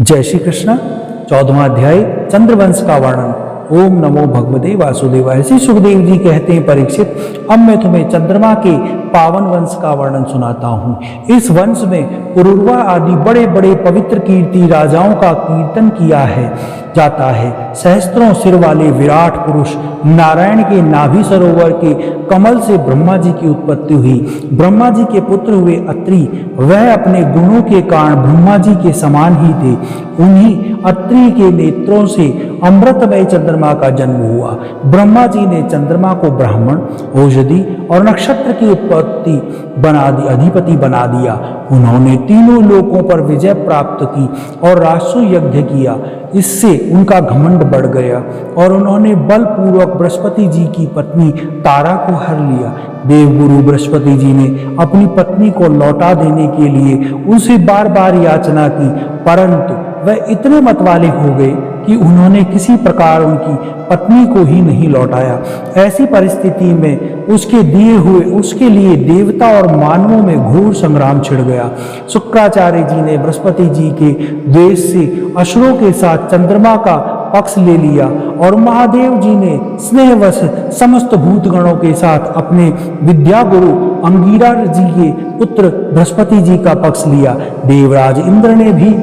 जय श्री कृष्ण। 14वां अध्याय चंद्रवंश का वर्णन। ओम नमो भगवते वासुदेवाय। श्री सुखदेव जी कहते हैं, परीक्षित, अब मैं तुम्हें चंद्रमा के पावन वंश का वर्णन सुनाता हूँ। इस वंश में पुरुरवा आदि बड़े बड़े पवित्र कीर्ति राजाओं का कीर्तन किया जाता है। सहस्त्रों सिर वाले विराट पुरुष नारायण के नाभि सरोवर के कमल से ब्रह्मा जी की उत्पत्ति हुई। ब्रह्मा जी के पुत्र हुए अत्रि, वह अपने गुणों के कारण ब्रह्मा जी के समान ही थे। उन्हीं अत्रि के नेत्रों से अमृतमय चंद्रमा का जन्म हुआ। ब्रह्मा जी ने चंद्रमा को ब्राह्मण, औषधि और नक्षत्र की अधिपति बना दिया। उन्होंने तीनों लोकों पर विजय प्राप्त की और राजसूय यज्ञ किया। इससे उनका घमंड बढ़ गया और उन्होंने बलपूर्वक बृहस्पति जी की पत्नी तारा को हर लिया। देवगुरु बृहस्पति जी ने अपनी पत्नी को लौटा देने के लिए उनसे बार बार याचना की, परंतु वह इतने मतवाले हो गए कि उन्होंने किसी प्रकार उनकी पत्नी को ही नहीं लौटाया। ऐसी परिस्थिति में उसके लिए देवता और मानवों में घोर संग्राम छिड़ गया। शुक्राचार्य जी ने बृहस्पति जी के द्वेष से असुरों के साथ चंद्रमा का पक्ष ले लिया और महादेव जी ने स्नेहवश समस्त भूतगणों के साथ अपने विद्या गुरु अंगिरा जी के पुत्र बृहस्पति जी का पक्ष लिया। देवराज इंद्र ने भी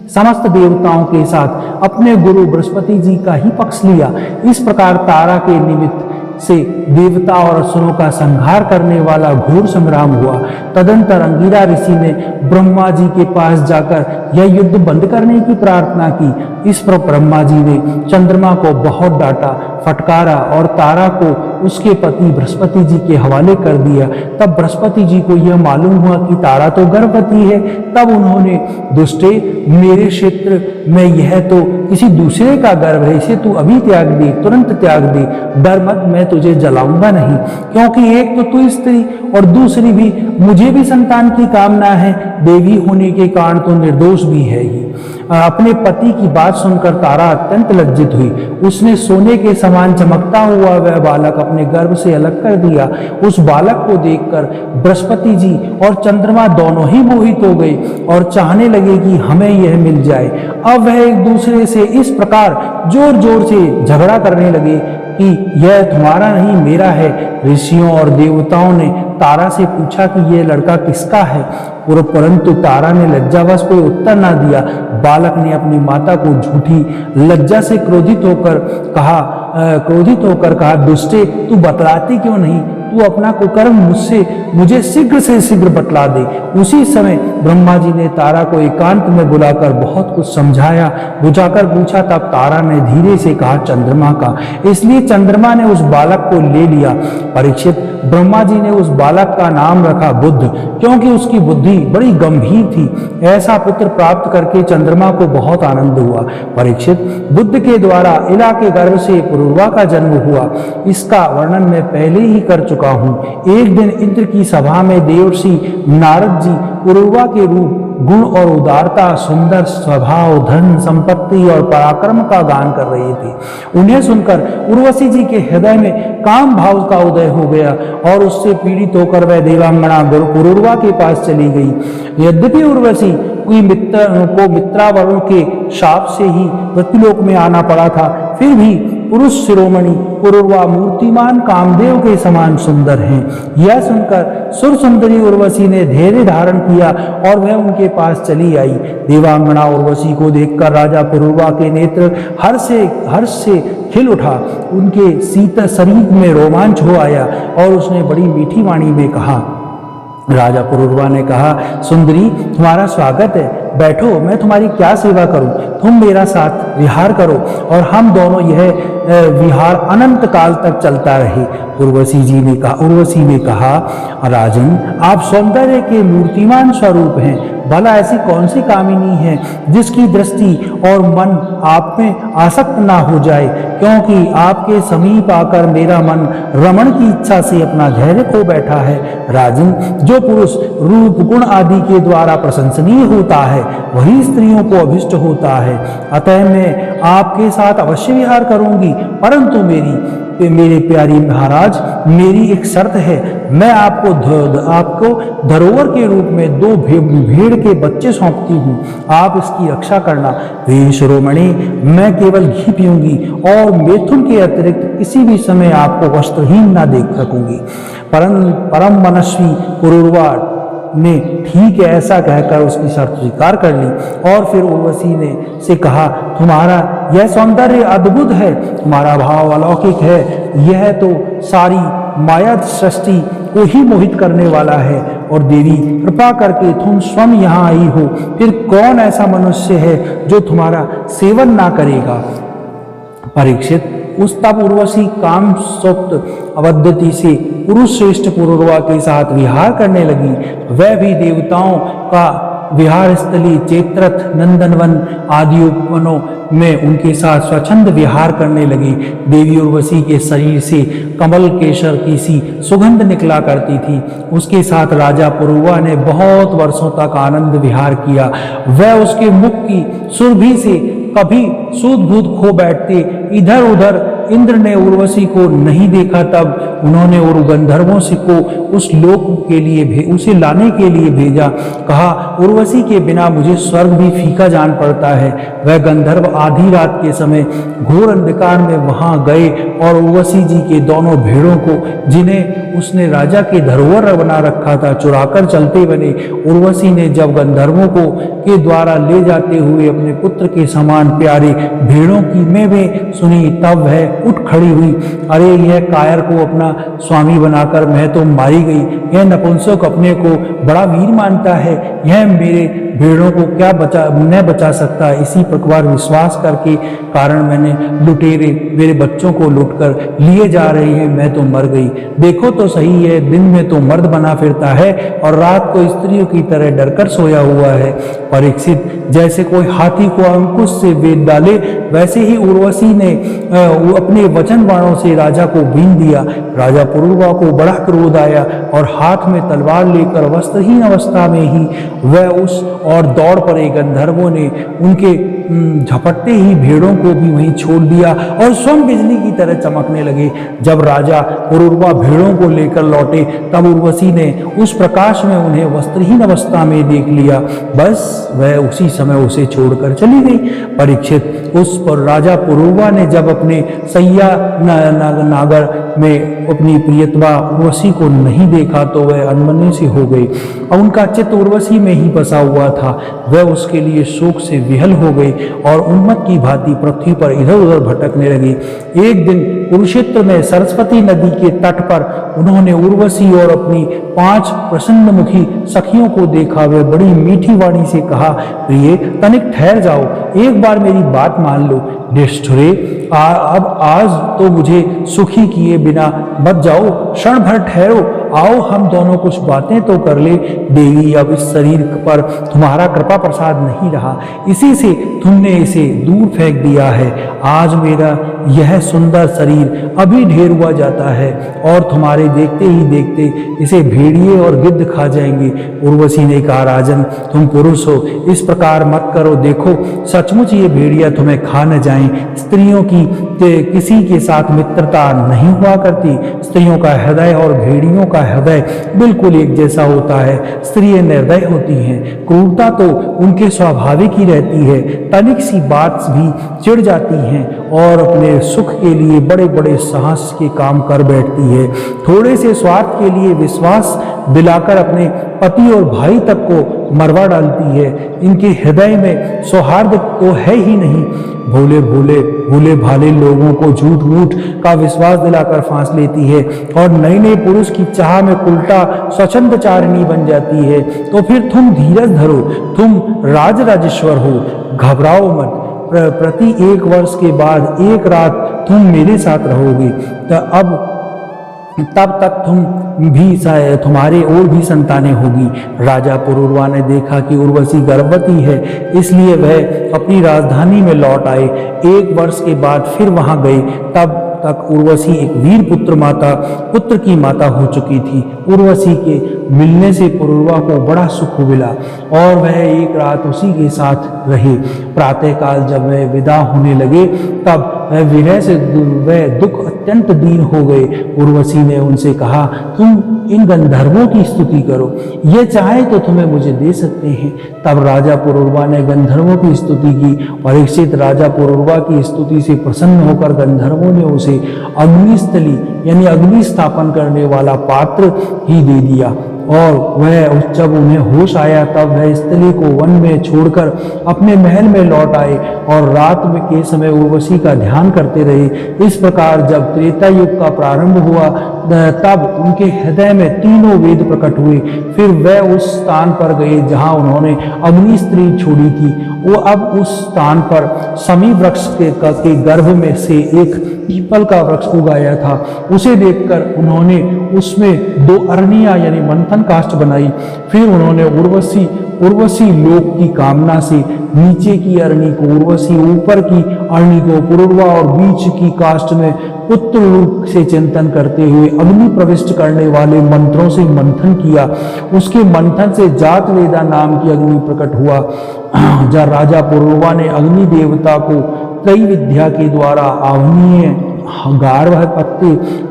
समस्त देवताओं के साथ अपने गुरु बृहस्पति जी का ही पक्ष लिया। इस प्रकार तारा के निमित्त से देवता और असुरों का संहार करने वाला घोर संग्राम हुआ। तदंतर अंगिरा ऋषि ने ब्रह्मा जी के पास जाकर यह युद्ध बंद करने की प्रार्थना की। इस पर ब्रह्मा जी ने चंद्रमा को बहुत डांटा, फटकारा और तारा को उसके पति बृहस्पति जी के हवाले कर दिया। तब बृहस्पति जी को यह मालूम हुआ कि तारा तो गर्भवती है। तब उन्होंने, दुष्टे, मेरे क्षेत्र में यह तो किसी दूसरे का गर्भ है, इसे तू अभी त्याग दे, तुरंत त्याग दे। डर मत, मैं तुझे जलाऊंगा नहीं, क्योंकि एक तो तू स्त्री और दूसरी भी मुझे भी संतान की कामना है। देवी होने के कारण तो निर्दोष भी है ही। अपने पति की बात सुनकर तारा अत्यंत लज्जित हुई। उसने सोने के समान चमकता हुआ वह बालक अपने गर्भ से अलग कर दिया। उस बालक को देखकर बृहस्पति जी और चंद्रमा दोनों ही मोहित हो गए और चाहने लगे कि हमें यह मिल जाए। अब वह एक दूसरे से इस प्रकार जोर जोर से झगड़ा करने लगे कि यह तुम्हारा नहीं, मेरा है। ऋषियों और देवताओं ने तारा से पूछा कि यह लड़का किसका है, परंतु तारा ने लज्जावश कोई उत्तर ना दिया। बालक ने अपनी माता को झूठी लज्जा से क्रोधित होकर कहा, दुष्टे, तू बतलाती क्यों नहीं? तू अपना कुकर्म मुझे शीघ्र से शीघ्र बतला दे। उसी समय ब्रह्मा जी ने तारा को एकांत में बुलाकर बहुत कुछ समझाया, बुझाकर पूछा। तब तारा ने धीरे से कहा, चंद्रमा का। इसलिए चंद्रमा ने उस बालक को ले लिया। परीक्षित, ब्रह्मा जी ने उस बालक का नाम रखा बुद्ध, क्योंकि उसकी बुद्धि बड़ी गंभीर थी। ऐसा पुत्र प्राप्त करके चंद्रमा को बहुत आनंद हुआ। परीक्षित, बुद्ध के द्वारा इला के गर्भ से पुरुरवा का जन्म हुआ। इसका वर्णन मैं पहले ही कर चुका हूँ। एक दिन इंद्र की सभा में देवर्षि नारद जी पुरुरवा के रूप, गुण और उदारता, सुंदर स्वभाव, धन संपत्ति और पराक्रम का गान कर रहे थे। उन्हें सुनकर उर्वशी जी के हृदय में काम भाव का उदय हो गया और उससे पीड़ित होकर वह देवांगना पुरुरवा के पास चली गई। यद्यपि उर्वशी को मित्रावरुण के शाप से ही मृत्युलोक में आना पड़ा था, फिर भी पुरुष शिरोमणि पुरुरवा मूर्तिमान कामदेव के समान सुंदर हैं। यह सुनकर सुर सुंदरी उर्वशी ने धैर्य धारण किया और वह उनके पास चली आई। देवांगना उर्वशी को देखकर राजा पुरुरवा के नेत्र हर्ष से खिल उठा। उनके शीतल शरीर में रोमांच हो आया और उसने बड़ी मीठी वाणी में कहा। राजा पुरुरवा ने कहा, सुंदरी, तुम्हारा स्वागत है, बैठो, मैं तुम्हारी क्या सेवा करूं? तुम मेरा साथ विहार करो और हम दोनों यह विहार अनंत काल तक चलता रहे। उर्वशी ने कहा, राजन, आप सौंदर्य के मूर्तिमान स्वरूप हैं। भला ऐसी कौन सी कामिनी है जिसकी दृष्टि और मन आप में आसक्त ना हो जाए? क्योंकि आपके समीप आकर मेरा मन रमण की इच्छा से अपना धैर्य खो बैठा है। राजन, जो पुरुष रूप गुण आदि के द्वारा प्रशंसनीय होता है वही स्त्रियों को अभिष्ट होता है। अतः मैं आपके साथ अवश्य विहार करूंगी, परंतु मेरी मेरे प्यारी महाराज, मेरी एक शर्त है, मैं आपको धरोहर के रूप में 2 भेड़ के बच्चे सौंपती हूँ, आप इसकी रक्षा करना। वीर शिरोमणि, मैं केवल घी पीऊंगी और मैथुन के अतिरिक्त किसी भी समय आपको वस्त्रहीन ना देख सकूंगी। परम मनस्वी पुरूरवा ने ठीक है ऐसा कहकर उसकी शर्त स्वीकार कर ली। और फिर उर्वशी ने से कहा, तुम्हारा यह सौंदर्य अद्भुत है, तुम्हारा भाव अलौकिक है, यह तो सारी माया सृष्टि को ही मोहित करने वाला है। और देवी, कृपा करके तुम स्वयं यहाँ आई हो, फिर कौन ऐसा मनुष्य है जो तुम्हारा सेवन ना करेगा। परीक्षित, उस तब उर्वशी काम सुप्त अवद्धति से पुरुष श्रेष्ठ पुरूरवा के साथ विहार करने लगी। वह भी देवताओं का विहार स्थली चैत्रथ, नंदनवन आदि उपवनों में उनके साथ स्वच्छंद विहार करने लगी। देवी उर्वशी के शरीर से कमल केशर की सी सुगंध निकला करती थी। उसके साथ राजा पुरूरवा ने बहुत वर्षों तक आनंद विहार किया। वह उसके मुख की सुरभि से कभी सूद बूद खो बैठते। इधर उधर इंद्र ने उर्वशी को नहीं देखा, तब उन्होंने और गंधर्वों से को उस लोक के लिए उसे लाने के लिए भेजा। कहा, उर्वशी के बिना मुझे स्वर्ग भी फीका जान पड़ता है। वह गंधर्व आधी रात के समय घोर अंधकार में वहां गए और उर्वशी जी के दोनों भेड़ों को, जिन्हें उसने राजा के धरोहर बना रखा था, चुराकर चलते बने। उर्वशी ने जब गंधर्वों को के द्वारा ले जाते हुए अपने पुत्र के समान प्यारे भेड़ों की में सुनी, तब वह उठ खड़ी हुई। अरे, यह कायर को अपना स्वामी बनाकर मैं तो मारी गई। यह नपुंसक अपने को बड़ा वीर मानता है, यह मेरे भेड़ों को क्या बचा सकता। इसी प्रकार विश्वास करके कारण मैंने लुटेरे मेरे बच्चों को लूटकर लिए जा रहे हैं, मैं तो मर गई। देखो तो सही है, दिन में तो मर्द बना फिरता है और रात को स्त्रियों की तरह डरकर सोया हुआ है। परीक्षित, जैसे कोई हाथी को अंकुश से वेद डाले, वैसे ही उर्वशी ने अपने वचन बाणों से राजा को बीन दिया। राजा पुरूरवा को बड़ा क्रोध आया और हाथ में तलवार लेकर वस्त्रहीन अवस्था में ही वह उस और दौड़ पड़े। गंधर्वों ने उनके झपटते ही भेड़ों को भी वहीं छोड़ दिया और स्वयं बिजली की तरह चमकने लगे। जब राजा पुरूरवा भेड़ों को लेकर लौटे, तब उर्वशी ने उस प्रकाश में उन्हें वस्त्रहीन अवस्था में देख लिया। बस वह उसी समय उसे छोड़कर चली गई। परीक्षित, उस पर राजा पुरूरवा ने जब अपने सैया नागर में अपनी प्रियतमा उर्वशी को नहीं देखा, तो वह अनमने से हो गई और उनका चित्त उर्वशी में ही बसा हुआ था। वह उसके लिए शोक से विहल हो गई और उन्मत्त की भांति पृथ्वी पर इधर उधर भटकने लगी। एक दिन कुरुक्षेत्र में सरस्वती नदी के तट पर उन्होंने उर्वशी और अपनी 5 प्रसन्नमुखी सखियों को देखा। वे बड़ी मीठी वाणी से कहा, प्रिय, तनिक ठहर जाओ, एक बार मेरी बात मान लो। निष्ठुरे, अब आज तो मुझे सुखी किए बिना मत जाओ, क्षण भर ठहरो, आओ हम दोनों कुछ बातें तो कर ले। देवी, अब इस शरीर पर तुम्हारा कृपा प्रसाद नहीं रहा, इसी से तुमने इसे दूर फेंक दिया है। आज मेरा यह सुंदर शरीर अभी ढेर हुआ जाता है और तुम्हारे देखते ही देखते इसे भेड़िए और गिद्ध खा जाएंगे। उर्वशी ने कहा, राजन, तुम पुरुष हो, इस प्रकार मत करो। देखो, सचमुच ये भेड़िया तुम्हें खा न जाएं। स्त्रियों की किसी के साथ मित्रता नहीं हुआ करती। स्त्रियों का हृदय और भेड़ियों का हृदय बिल्कुल एक जैसा होता है। स्त्रियां निर्दय होती हैं, क्रूरता तो उनके स्वाभाविक ही रहती है। तनिक सी बात भी चिढ़ जाती हैं और अपने सुख के लिए बड़े बड़े साहस के काम कर बैठती है। थोड़े से स्वार्थ के लिए विश्वास दिलाकर अपने पति और भाई तक को मरवा डालती है। इनके हृदय में सौहार्द तो है ही नहीं। भोले भाले लोगों को झूठ मूठ का विश्वास दिलाकर फांस लेती है और नए नए पुरुष की चाह में उल्टा स्वच्छंदचारिणी बन जाती है। तो फिर तुम धीरज धरो, तुम राजराजेश्वर हो, घबराओ मत। प्रति 1 वर्ष के बाद एक रात तुम मेरे साथ रहोगे। तब तक तुम्हारे और भी संतानें होगी। राजा पुरूरवा ने देखा कि उर्वशी गर्भवती है, इसलिए वह अपनी राजधानी में लौट आए। 1 वर्ष के बाद फिर वहां गए। तब तक उर्वशी एक वीर पुत्र की माता हो चुकी थी। उर्वशी के मिलने से पुरूरवा को बड़ा सुख मिला और वह एक रात उसी के साथ रहे। प्रातःकाल जब वह विदा होने लगे, तब वह विरह से वह दुख अत्यंत दीन हो गए। उर्वशी ने उनसे कहा, तुम इन गंधर्वों की स्तुति करो, ये चाहे तो तुम्हें मुझे दे सकते हैं। तब राजा पुरूरवा ने गंधर्वों की स्तुति की। परीक्षित राजा पुरूरवा की स्तुति से प्रसन्न होकर गंधर्वों ने उसे अग्निस्थली यानी अग्नि स्थापन करने वाला पात्र ही दे दिया। और वह जब उन्हें होश आया तब वह स्थली को वन में छोड़कर अपने महल में लौट आए और रात में के समय उर्वशी का ध्यान करते रहे। इस प्रकार जब त्रेता युग का प्रारंभ हुआ तब उनके हृदय में तीनों वेद प्रकट हुए। फिर वह उस स्थान पर गए जहां उन्होंने अग्नि स्त्री छोड़ी थी। वो अब उस स्थान पर समी वृक्ष के गर्भ में से एक पीपल का वृक्ष उगाया था। उसे देखकर उन्होंने उसमें 2 अरनियां यानी मंथन काष्ठ बनाई। फिर उन्होंने उर्वशी लोक की कामना से नीचे की अरणी को उर्वशी, ऊपर की अरणी को पुरूरवा और बीच की काष्ठ में पुत्र रूप से चिंतन करते हुए अग्नि प्रविष्ट करने वाले मंत्रों से मंथन किया। उसके मंथन से जात वेदा नाम की अग्नि प्रकट हुआ। जब राजा पुरूरवा ने अग्नि देवता को त्रय विद्या के द्वारा आवनीय, गार्ह पत्ते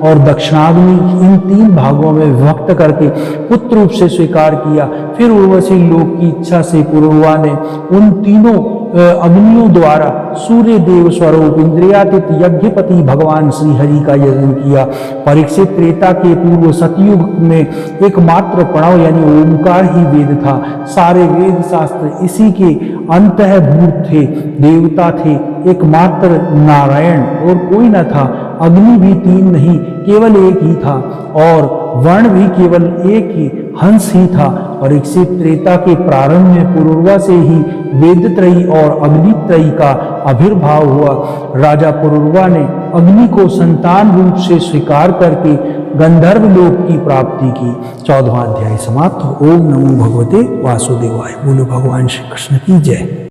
और दक्षिणाग्नि इन 3 भागों में विभक्त करके पुत्र रूप से स्वीकार किया। फिर उर्वशी लोक की इच्छा से पुरूरवा ने उन तीनों अग्नियों द्वारा सूर्य देव स्वरूप इंद्रियातीत यज्ञपति भगवान श्री हरि का यजन किया। परीक्षित त्रेता के पूर्व सतयुग में एकमात्र प्रणव यानी ओंकार ही वेद था। सारे वेद शास्त्र इसी के अंतःभूत थे। देवता थे एकमात्र नारायण और कोई न था। अग्नि भी 3 नहीं केवल एक ही था और वर्ण भी केवल एक ही हंस ही था। परीक्षित त्रेता के प्रारंभ में पुरूरवा से ही वेदत्रयी और अग्नित्रयी का आविर्भाव हुआ। राजा पुरूरवा ने अग्नि को संतान रूप से स्वीकार करके गंधर्व लोक की प्राप्ति की। 14वां अध्याय समाप्त। ओम नमो भगवते वासुदेवाय। बोलो भगवान श्री कृष्ण की जय।